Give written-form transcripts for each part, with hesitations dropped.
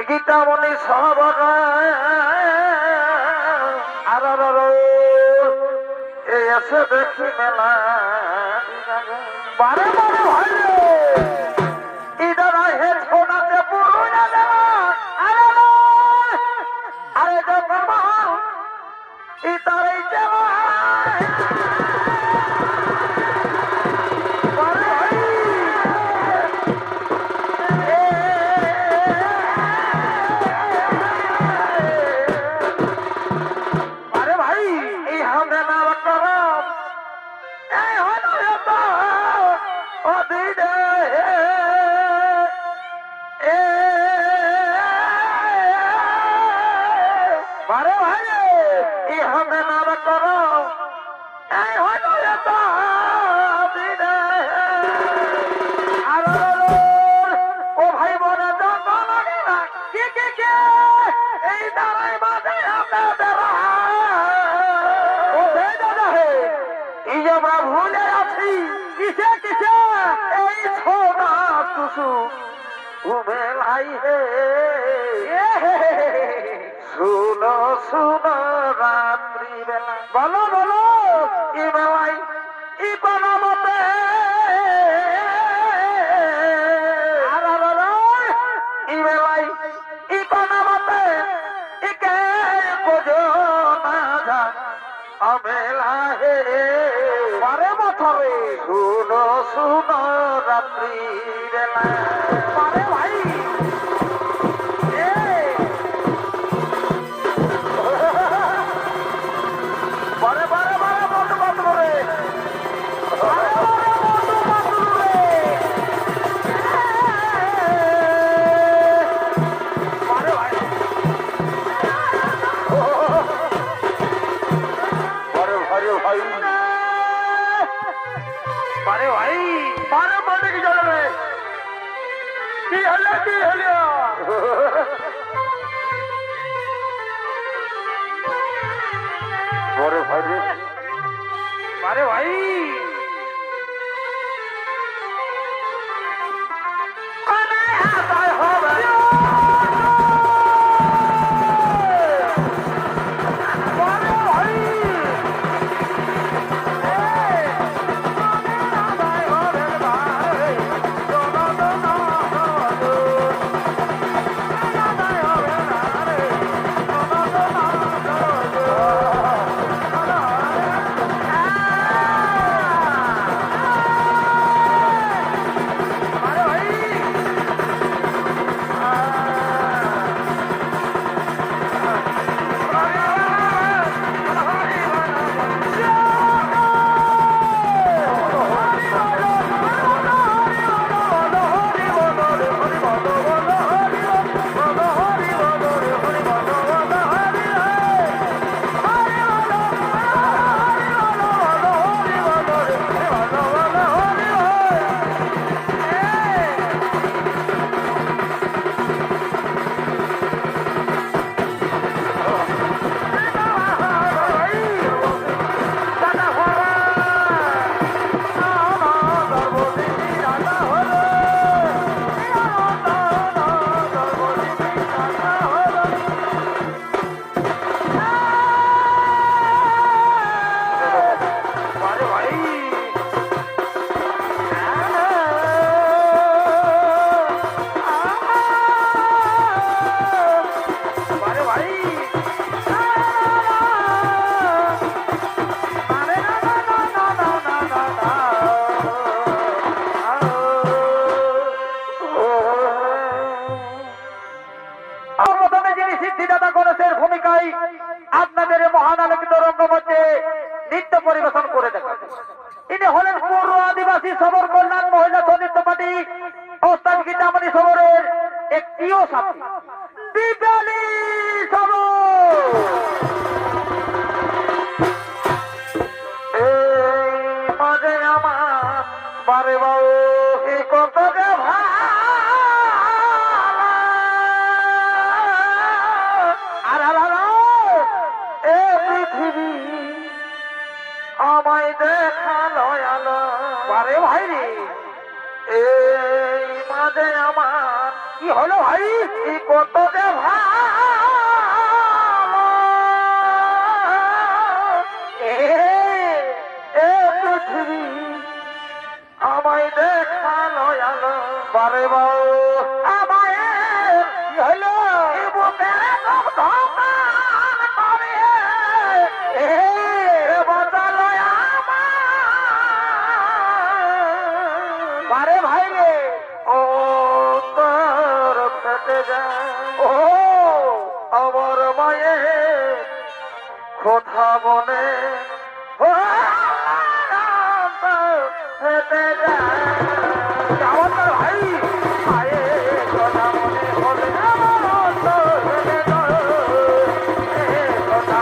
গীতামণি সবর আর এসে দেখি মেলা বারে বারে ভাই ইদারা হে ছোনাতে পুরো না আরে ইতারাই যাওয়া सुनो सुनो रात्रि बेला बोलो बोलो ई बेलाई ई कोना मते आरा बोलो ई बेलाई ई कोना मते ई के बोझो ना जा अबेला हे मारे मथरे सुनो सुनो रात्रि बेला मारे भाई अरे भाई আপনাদের মহান আলোকিত রঙ্গমঞ্চে নৃত্য পরিবেশন করে দেখান। ইনি হলেন পূর্ব আদিবাসী সবর কল্যাণ মহিলা নৃত্য পার্টি ওস্তাদ গীতামণি সবরের এক প্রিয় সাথী দীপালি সবর। এই মাঝে আমার বারে বাবু কি কত আমায় দেখালো আলো বারে ভাই রে এই মাঝে আমার কি হলো ভাই? কি কত যে ভালো এ পৃথিবী আমায় দেখালো আলো বারে বাউ আমায় কি হলো বুকের ধোকা করে এ বাঁচালো বারে ভাই রে ও তোর ফেটে যায় ও আমার মায়ের কথা মনে ফেটে যায় আমার ভাই মায়ের কথা মনে হলে আমার অন্তর ফেটে যায় কথা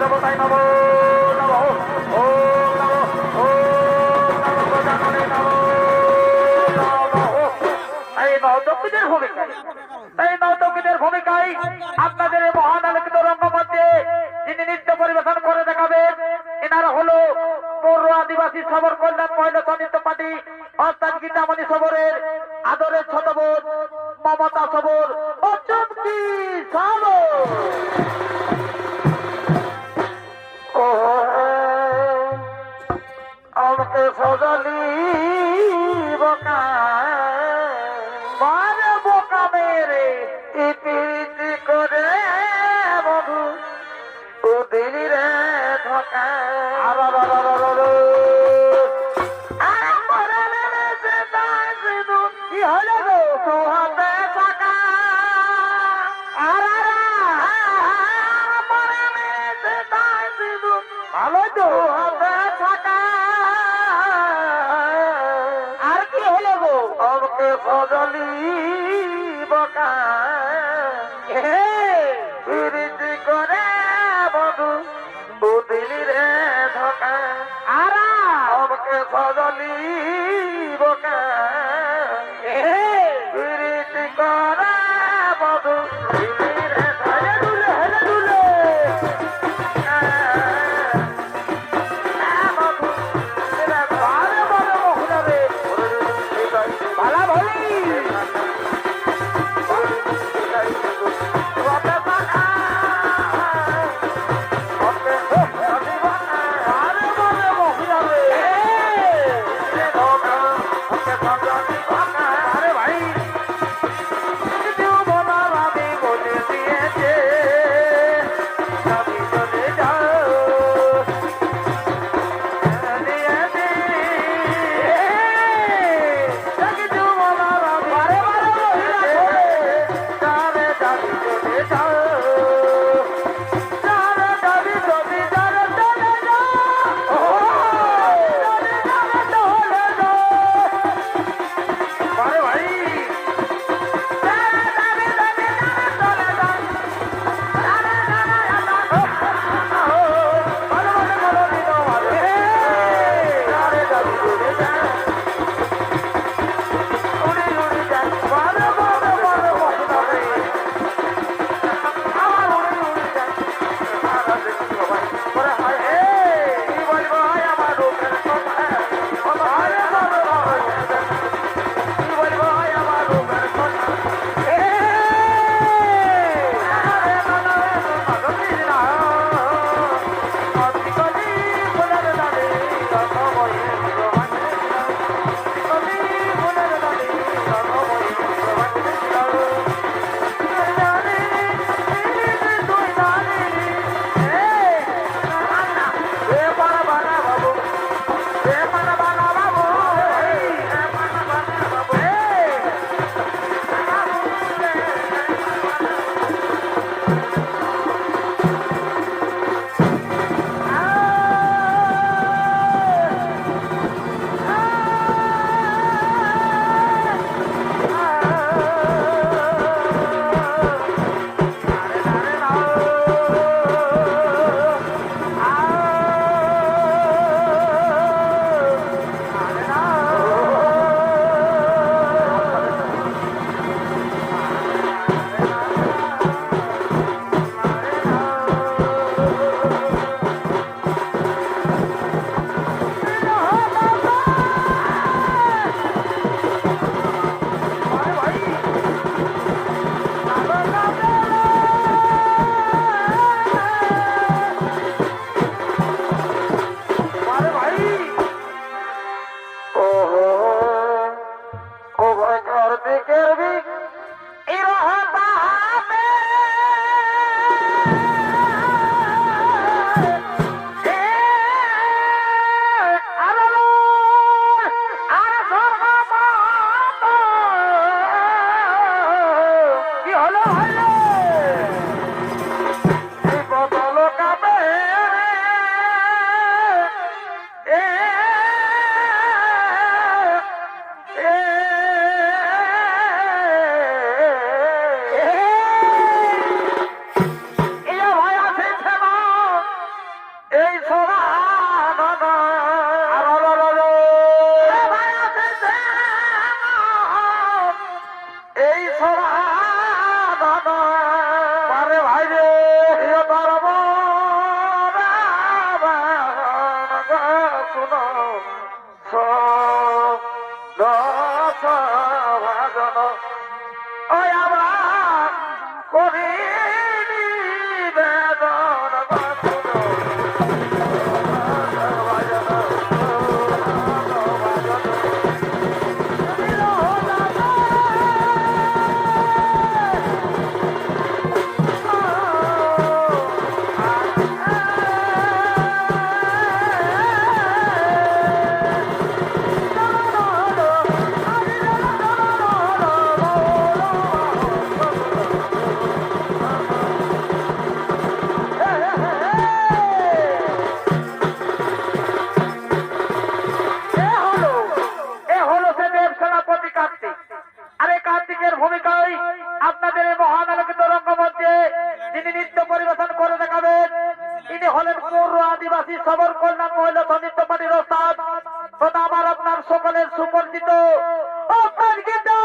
দেবতায় নমো নমঃ ওম নমঃ গজাননে নমো নমঃ। এই নর্তকীদের ভূমিকায় আপনাদের এই মহান আলোকিত রঙ্গমঞ্চে যিনি নৃত্য পরিবেশন করে দেখাবেন এনারা হলো পৌর আদিবাসী সবর কল্যাণ মহিলা নৃত্য পার্টি অর্থাৎ গীতামণি সবরের আদরের ছোট বোন মমতা সবর ও চুমকি সবর। আমাকে সজালি বোকা মানে বোকা মেরে ইতি করে বধু ও দিলি রে ধোকা কি হলো গো সোহাতে থাকা ভালো তো হাতে থাকা আর কি হলো গো আমাকে সজলি বকা বিরতি করে বধু দিলি রে ধোকা আমাকে সজলি বকা বিরতি করে বধু দিলি রে ভালা ভলি হলেন পৌর আদিবাসী সবর কল্যাণ মহিলা নৃত্য পার্টির ওস্তাদ তথা আমার আপনার সকলের সুপরিচিত ওস্তাদ গীতা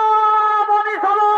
মণি সবর।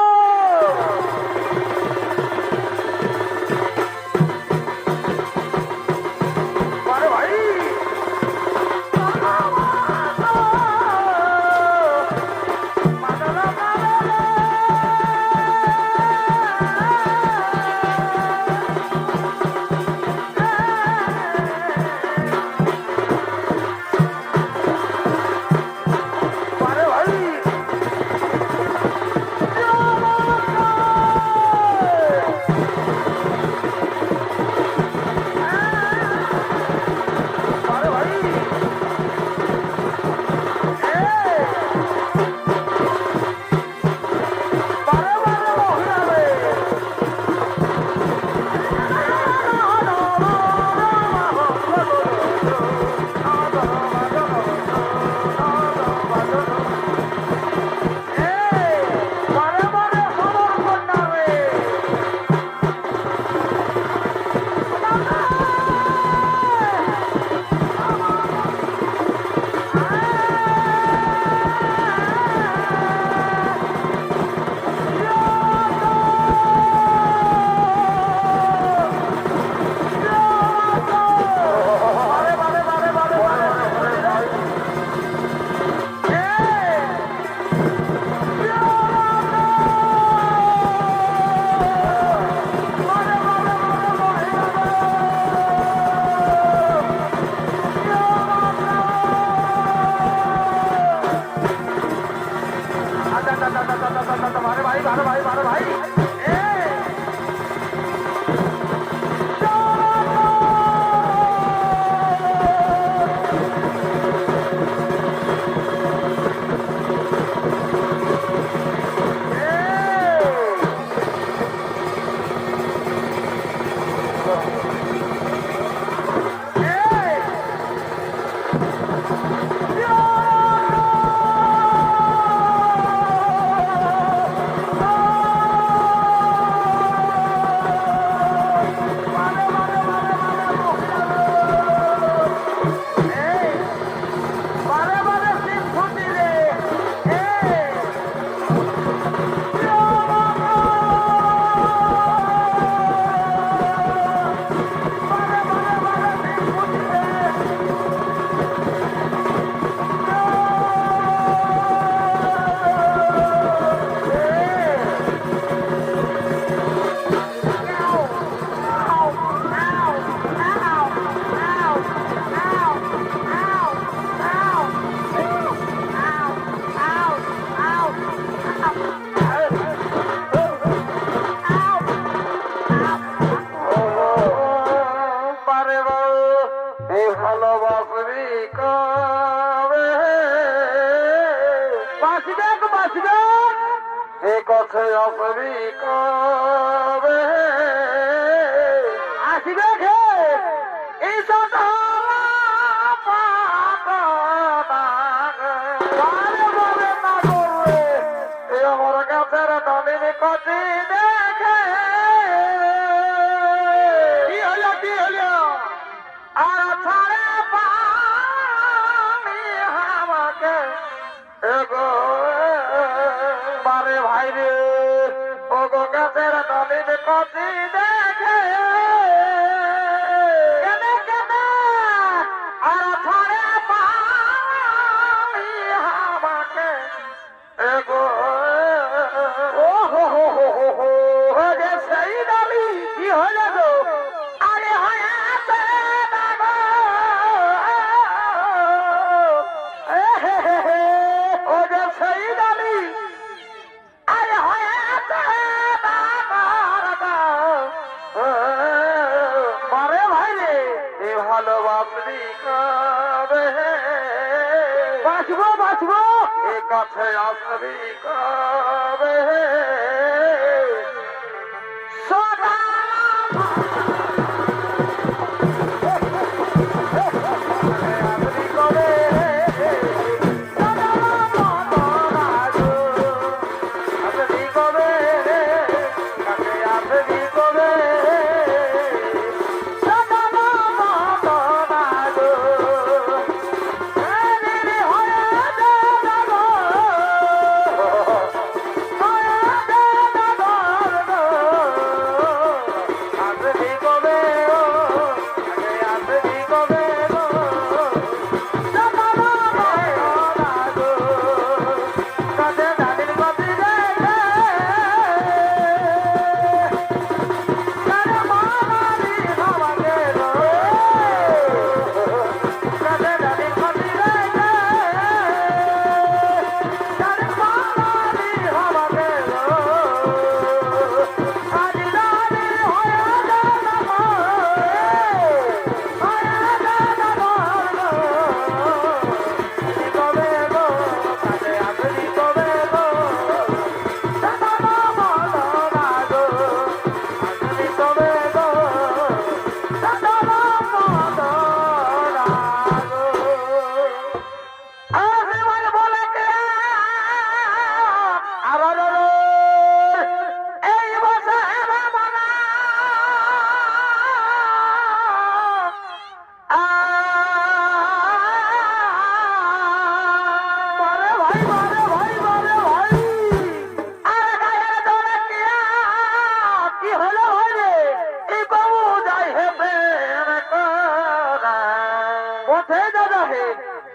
কোথায় দাদা হে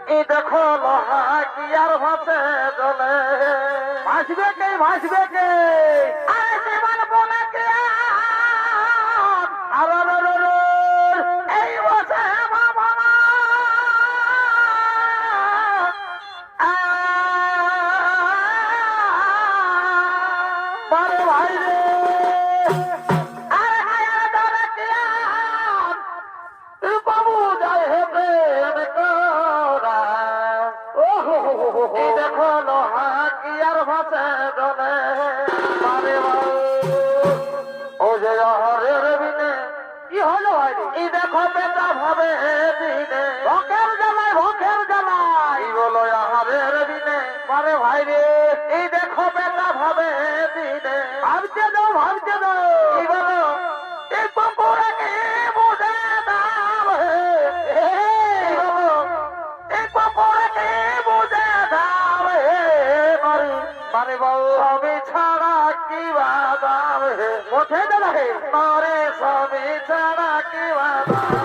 এই দেখো লোহা কি আর ভাসে জলে ভাসবে কে আরে জীবন বলে কে আর এই বসে ভাবনা বারে ভাই রে আরে হায়া ধরে কে বাবু যায় হেবে করা এই দেখো লোহা কি আর ভাসে জলে বারে ভাই ও যে হরের বিনে কি হলো ভাই এই দেখো বেটা ভাবে দিনে ভোকের জ্বালায় কি বলো হরের বিনে বারে ভাই রে এই দেখো বেটা ভাবে দিনে ভাবতে দাও কি বলো এই পপুরাকে বুঝে দাও হে বলো এই পপুরাকে বুঝে দাও হে মারে বাবু আমি ছাড়া কি বাদাম হে কোথায় দাদা হে মারে স্বামী ছাড়া কি বাদাম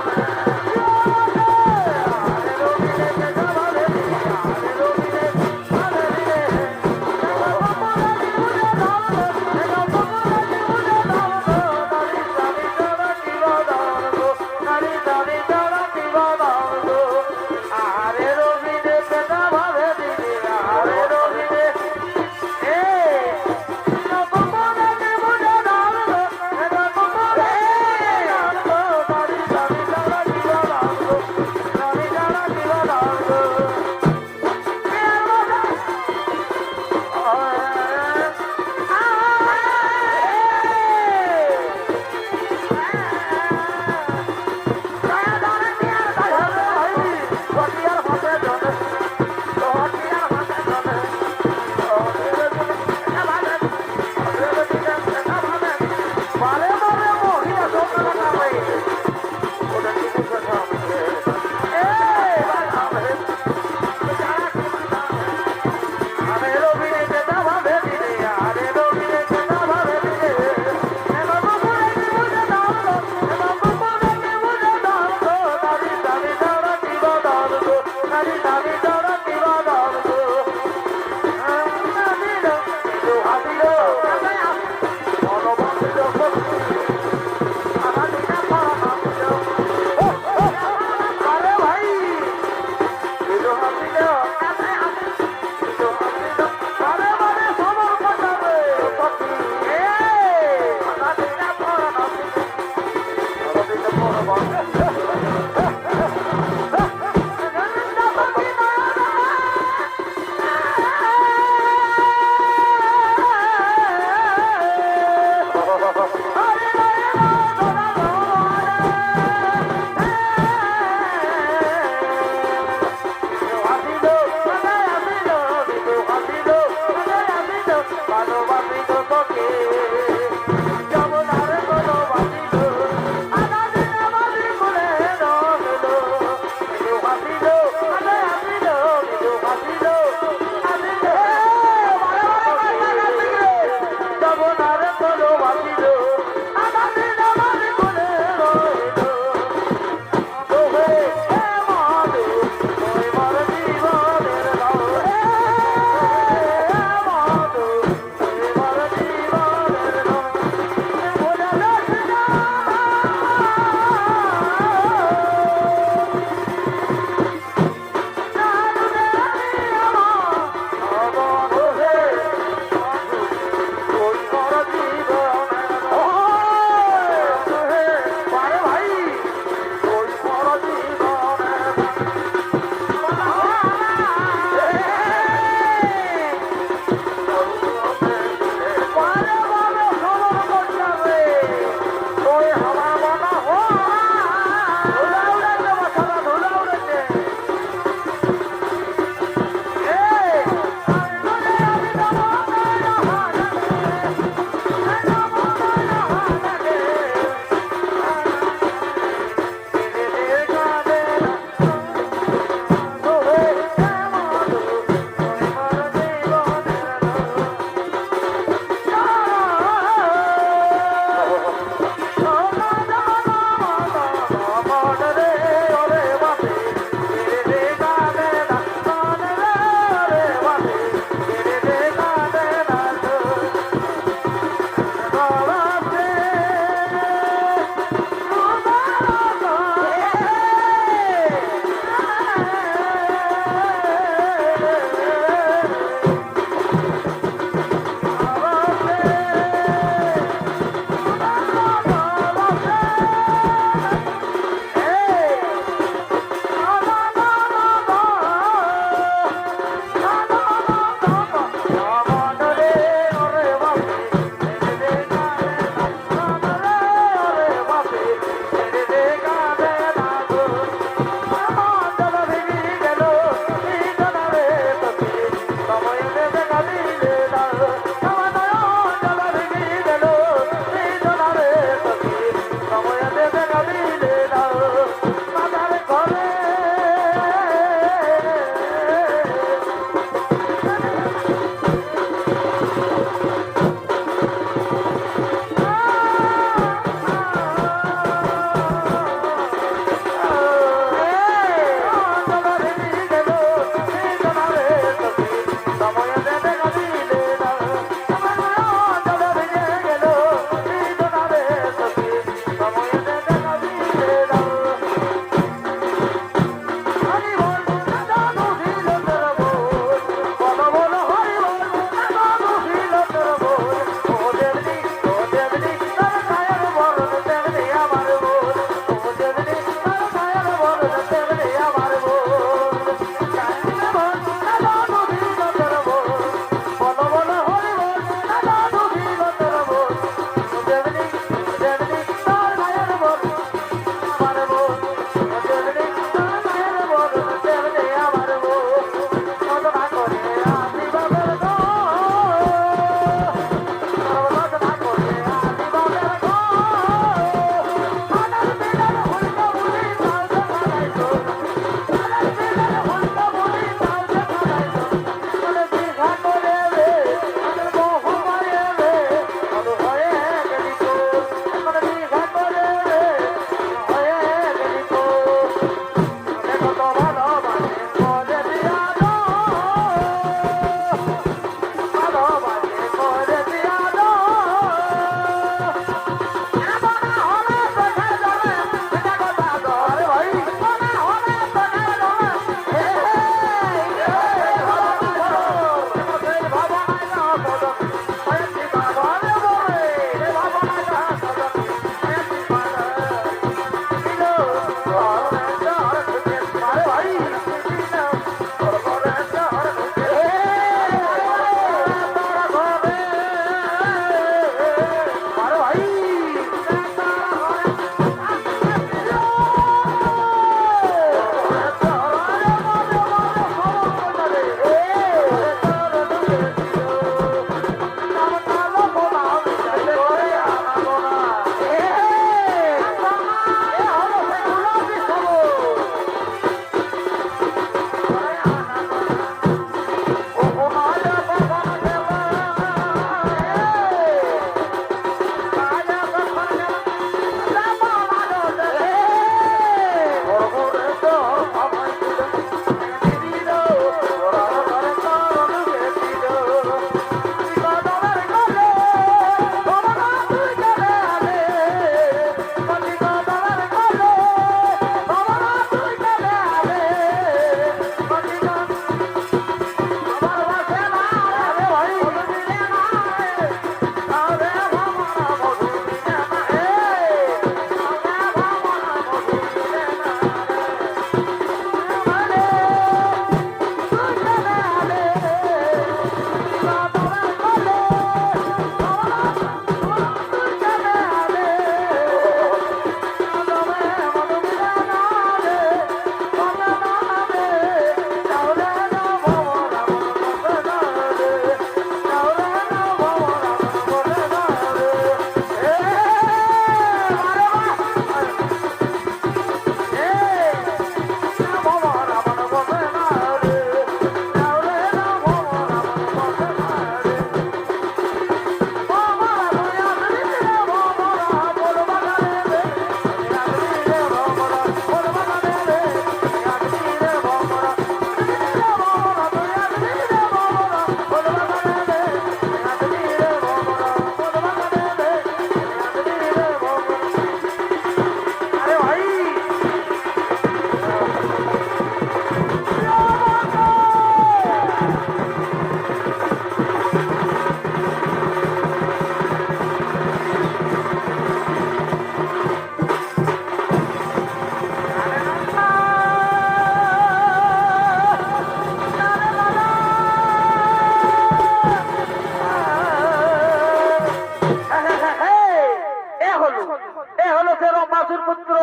বাসুর পুত্র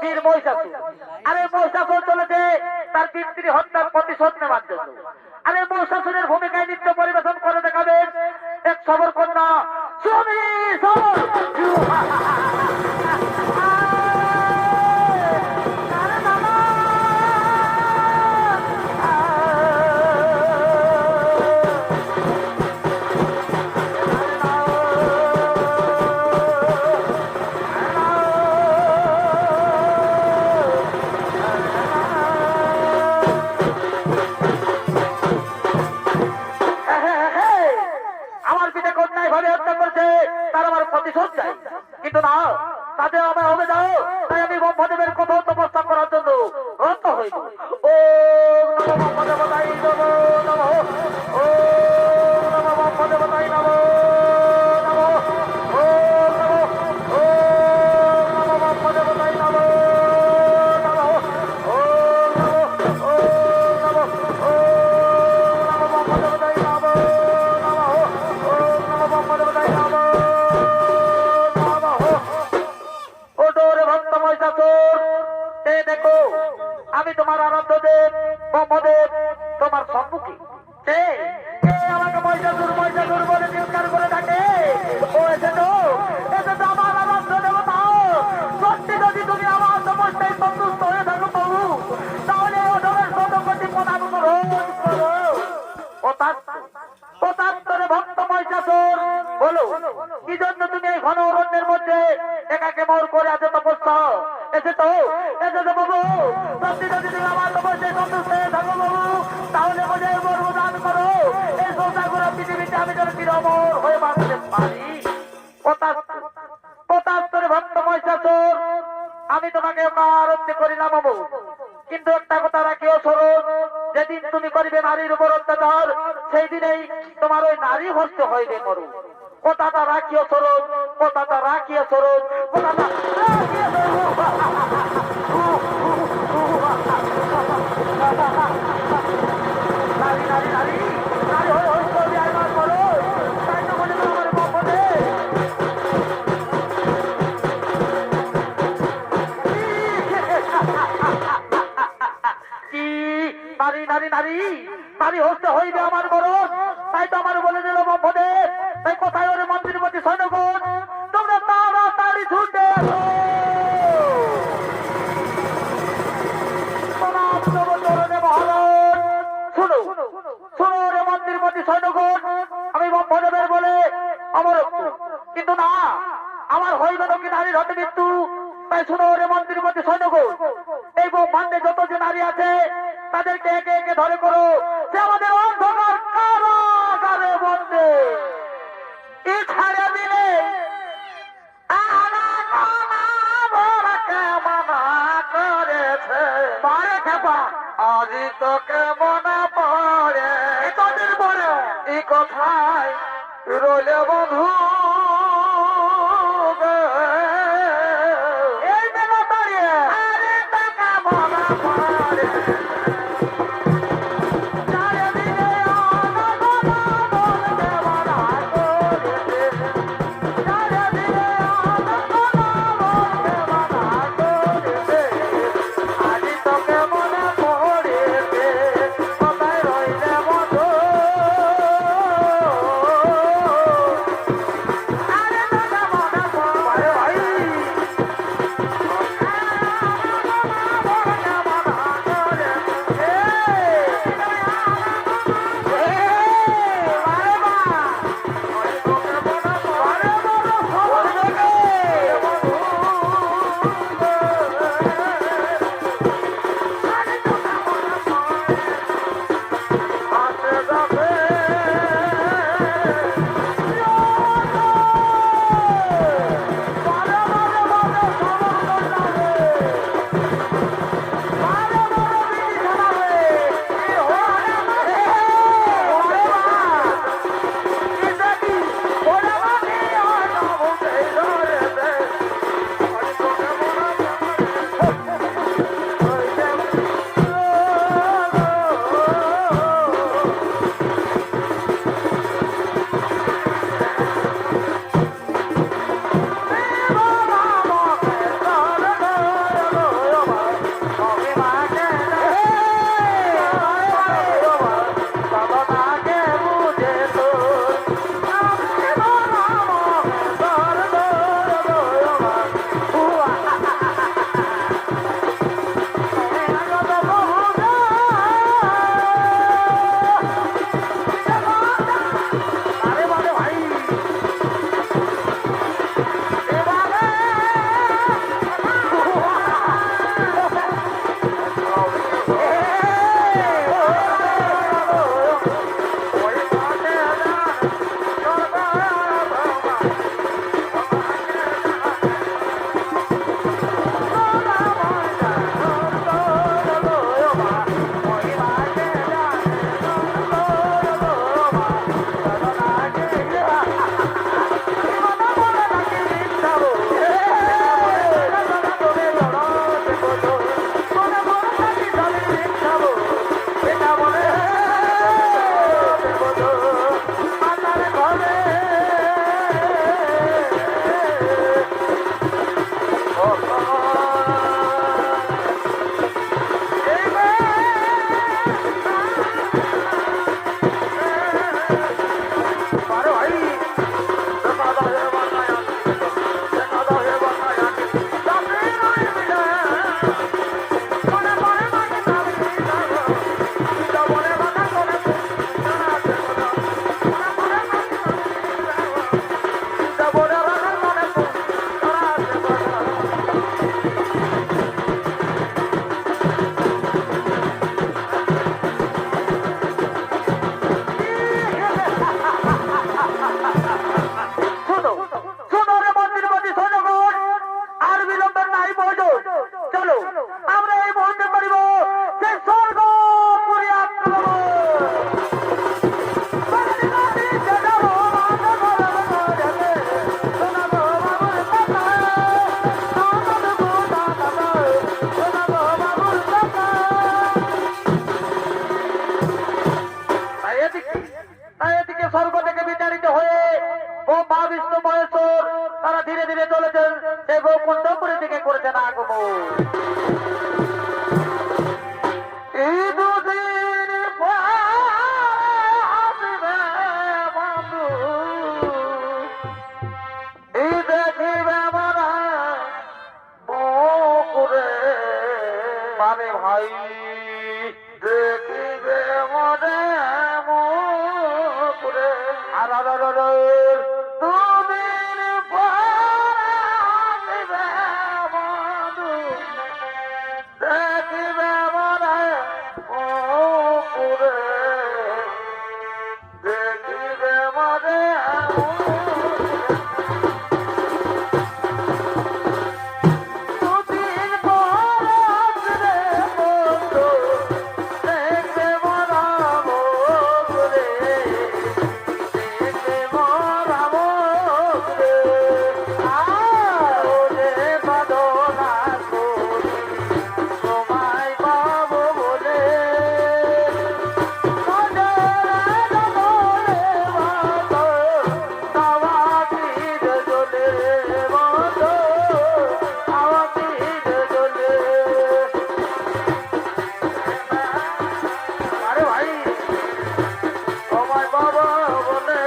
বীর মহিষাসুর। আরে মহিষাসুর চলেছে তার পিতৃ হত্যার প্রতিশোধ নেওয়ার জন্য। আরে মহিষাসুরের ভূমিকায় নৃত্য পরিবেশন করে দেখাবেন এক সবর কন্যা সুমি সবর। কিন্তু না, তাদের আমার হবে যাও, তাই আমি ব্রহ্মদেবের কোথাও তপস্যা করার জন্য রত হইব। ও নমঃ ব্রহ্মদেবতাই নমঃ নমঃ, ও নমঃ ব্রহ্মদেবতাই নমঃ নমঃ, ও নমঃ, ও নমঃ ব্রহ্মদেবতাই নমঃ নমঃ, ও নমঃ, ও নমঃ, ও নমঃ ব্রহ্মদেবতাই নমঃ নমঃ, ও নমঃ ব্রহ্মদেবতাই নমঃ। দেখো আমি তোমার আরাধ্য দেব ব্রহ্মদেব তোমার সম্মুখে আমাকে মহিষাসুর মহিষাসুর বলে চিৎকার করে থাকে। ও এসে তো আমার আরাধ্য দেবতা, সত্যি যদি তুমি আমার সমস্যায় সন্তুষ্ট হয়ে থাকো প্রভু, তাহলে ওদের সদগতি প্রদান করো। পঁচাত্তরে ভক্ত মহিষাসুর বলো কি জন্য তুমি এই ঘন অরণ্যের মধ্যে একাকে মর করে আছে তপস্যা এসে তো বাবু, সত্যি যদি তুমি আমার তপস্যায় সন্তুষ্ট হয়ে থাকো বাবু, তাহলে বোঝাই বরদান করো এই সংসার পৃথিবীতে আমি যেন চিরমর হয়ে বাঁচতে পারি। পঁচাত্তরে ভক্ত মহিষাসুর আমি তোমাকে আরতি করিলাম বাবু, কিন্তু একটা কথা রাখিও স্মরণ, যেদিন তুমি করিবে নারীর উপর অত্যাচার সেই দিনেই তোমার ওই নারী ভস্ত হইবে মরু। কথাটা রাখিও স্মরণ, কথাটা রাখিও স্মরণ, কথাটা রাখিও নারী নারী নারী নারী হয়ে হয়ে করবি আমার বলো, তাই তো বলে আমার বপনে কি নারী নারী নারী নারী হস্তে হইবে আমার মরণ, তাই তো আমার বলে দিল ব্রহ্মদেব। তাই কোথায় ওরে মন্ত্রীর প্রতি সৈন্যগণ, তোমরা তাড়াতাড়ি ছুটে আসো। শুনো শুনো রে মন্ত্রীর প্রতি সৈন্যগণ, আমি ব্রহ্মদেবের বলে অমরত্ব, কিন্তু না আমার হইবে নাকি নারীর হতে মৃত্যু। তাই শুনো রে মন্ত্রীর প্রতি সৈন্যগণ, এই ব্রহ্মাণ্ডে যত যে নারী আছে তাদেরকে একে একে ধরে করো, সে আমাদের অন্ধকার কারাগারে বন্দে ছাড়ে দিলে আজি তোকে মনে পড়ে তোদের পরে এই কথায় রইলে বন্ধু এই বেলা দাঁড়িয়ে আরে তোকে মনে পড়ে প্রয়োজন। চলো আমরা এই মুহূর্তে করিব সেই স্বর্গপুরী আক্রমণ। এদিকে স্বর্গ থেকে বিতাড়িত হয়ে ও মা বিষ্ণু মহেশ্বর তারা ধীরে ধীরে চলেছেন সেই বৈকুণ্ঠপুরী দিকে করেছেন আগমন। এই দুদিন পর আসবে বন্ধু, এই দেখিবে মনে মুকুরে মানে ভাই, দেখিবে মনে মুকুরে আর দুদিন পর আসবে বন্ধু, দেখিবে মনে মুকুরে, দেখিবে মনে দুদিন পর আসবে বন্ধু, দেখবে মরা মুকুরে, দেখবে মরা মুকুরে, আরে বাদনা করি তোমায় পাবো বলে, আরে ভাই তোমায় পাবো বলে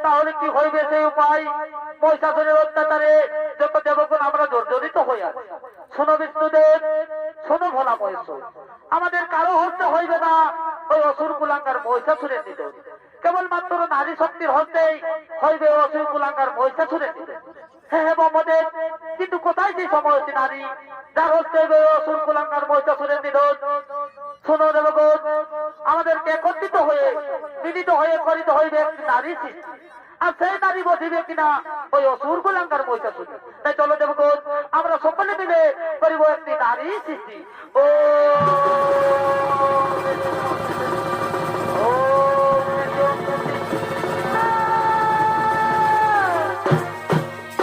তাহলে কি হইবে সেই উপায়? মহিষাসুরের অত্যাচারে যত দেবগণ আমরা জর্জরিত হয়ে আছি। শোনো বিষ্ণুদেব, শোনো ভোলা মহেশ্বর, আমাদের কারো হস্তে হইবে না ওই অসুর কুলাঙ্গার মহিষাসুরের নিতে, কেবলমাত্র নারী শক্তির হস্তেই হইবে অসুর কুলাঙ্গার মহিষাসুরের নিতে। হ্যাঁ ব্রহ্মদেব, কিন্তু কোথায় সেই সময়সী নারী যার হস্তে হইবে অসুর কুলাঙ্গার মহিষাসুরের নিধন? শোনো দেবগণ, আমাদেরকে একত্রিত হয়ে মিলিত হয়ে করিতে হইবে একটি নারী সৃষ্টি, আর সেই নারী বসিবে কিনা ওই অসুর কুলাঙ্গার মহিষাসুর। তাই চলো দেবগণ, আমরা সকলে মিলে করিব একটি নারী সৃষ্টি। ও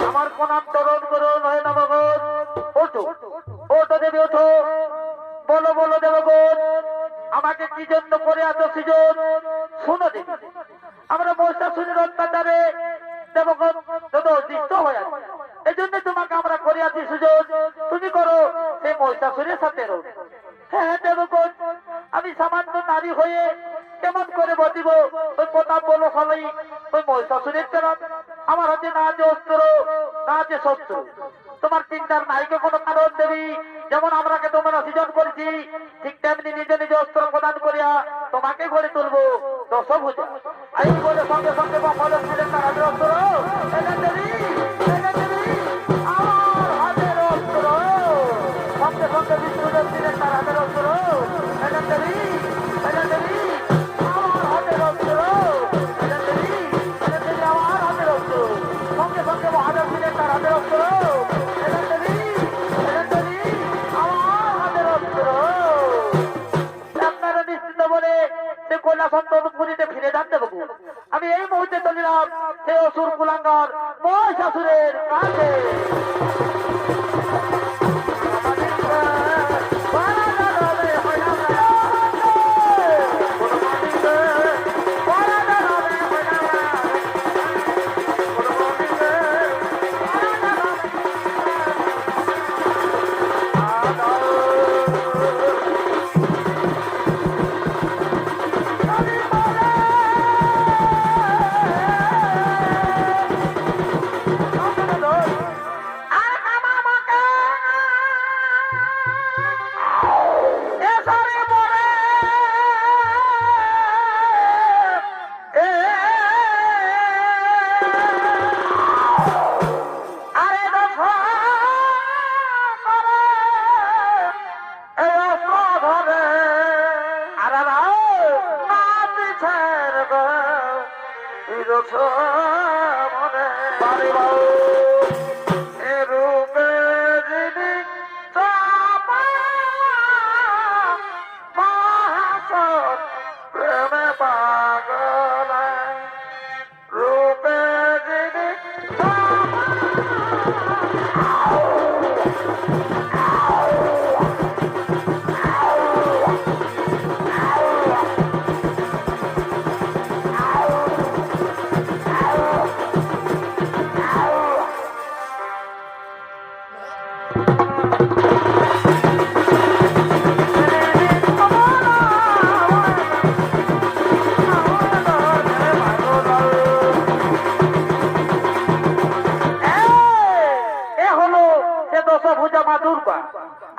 আমার কোন আন্দোলন করুন হয় নবগণ, ওঠো ওঠো দেবী ওঠো, বলো বলো দেবগণ, আমাকে কি জন্য করে এত সুযোগ? শোনো দেবী, আমরা মহিষাসুরের অত্যাচারে দেবগণ যত অদৃষ্ট হয়ে আছে, এই জন্য তোমাকে আমরা করিয়াছি সুযোগ, তুমি করো সেই মহিষাসুরের সাথে রোধ। হ্যাঁ দেবগণ, আমি সামান্য নারী হয়ে কেমন করে বসিব ওই প্রতাপ বলশালী ওই মহিষাসুরের চরণ? আমার হাতে না আছে অস্ত্র, না আছে শস্ত্র, তোমার চিন্তার নাইকে কোনো কারণ দেবী। যেমন আমরাকে তোমরা সৃজন করেছি, ঠিক তেমনি নিজে নিজে অস্ত্র প্রদান করিয়া তোমাকে গড়ে তুলবো দশভুজা। এই বলে সঙ্গে সঙ্গে বলছিলেন তার হাতের অস্ত্র, আমার হাতের অস্ত্র, সঙ্গে সঙ্গে বিষ্ণুদেব ছিলেন তার হাতের অস্ত্র, আমার হাতের অস্ত্র, আমার হাতের অস্ত্র, সঙ্গে সঙ্গে মহাদেব ছিলেন তার হাতের অস্ত্র, আমার হাতের অস্ত্র। আমি এই মুহূর্তে চলিলাম সে অসুর কুলাঙ্গার মহিষাসুরের কাছে।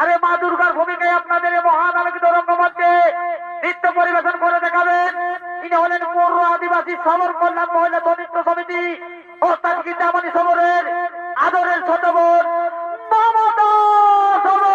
আরে মা দুর্গার ভূমিকায় আপনাদের এই মহান আলোকিত রঙ্গমঞ্চে নৃত্য পরিবেশন করে দেখাবেন ইনি হলেন পৌর আদিবাসী সবর কল্যাণ মহিলা নৃত্য সমিতি ওস্তাদ গীতামণি সবরের আদরের ছোট বোন মমতা সবর।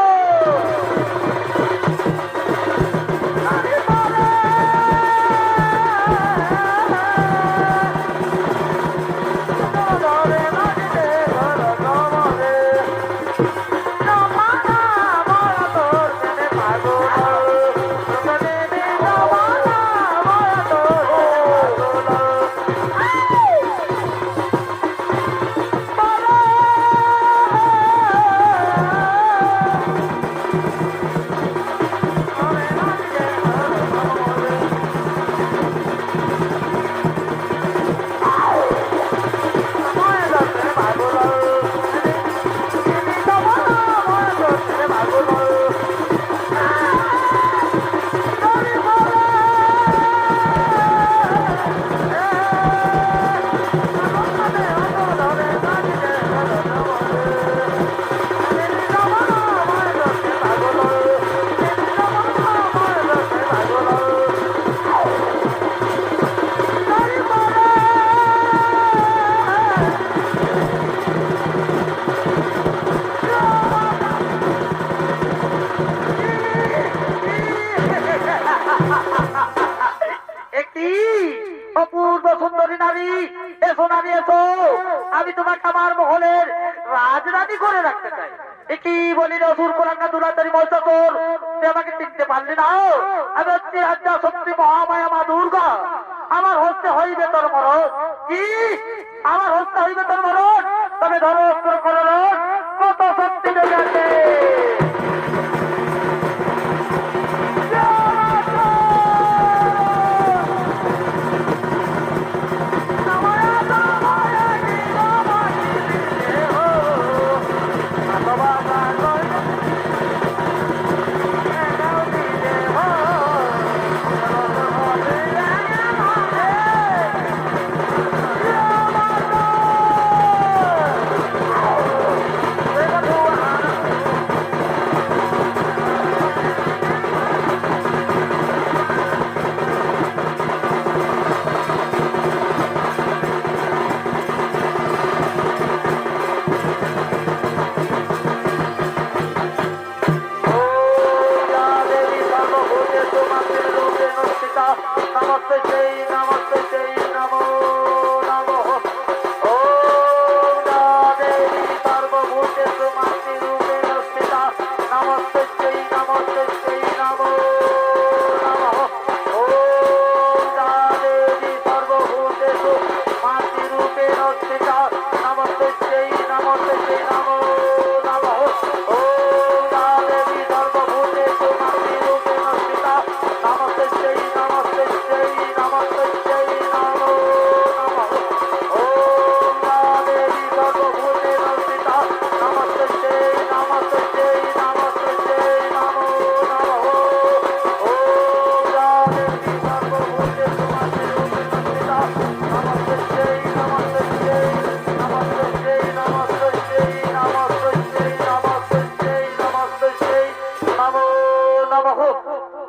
অপূর্ব সুন্দরী নারী, এসো নারী এসো, আমি তোমাকে আমার মহলের রাজরানী করে রাখতে চাই। কি বলি অসুর কোলাঙ্গা দুরাতারি মহিষাসুর, তুই আমাকে চিনতে পারলি না? আমি হচ্ছি রাজ্যা শক্তি মহামায়া মা দুর্গা। আমার হস্তে হইবে তোর মরণ। কি আমার হস্তে হইবে তোর মরণ? তবে ধরো অস্ত্র করো, কত শক্তি লেগে আছে।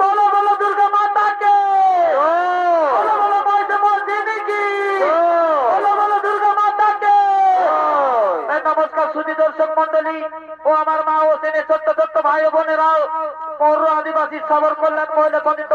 বলো বলো দুর্গা মাতাকে, বলো বলো মহিষে মর্দিনী কি, বলো বলো দুর্গা মাতাকে। নমস্কার সুধী দর্শক মন্ডলী ও আমার মা ও সেনে ছোট্ট ছোট্ট ভাই ও বোনেরাও পৌর আদিবাসী সবর কল্যাণ মহিলা সমিতি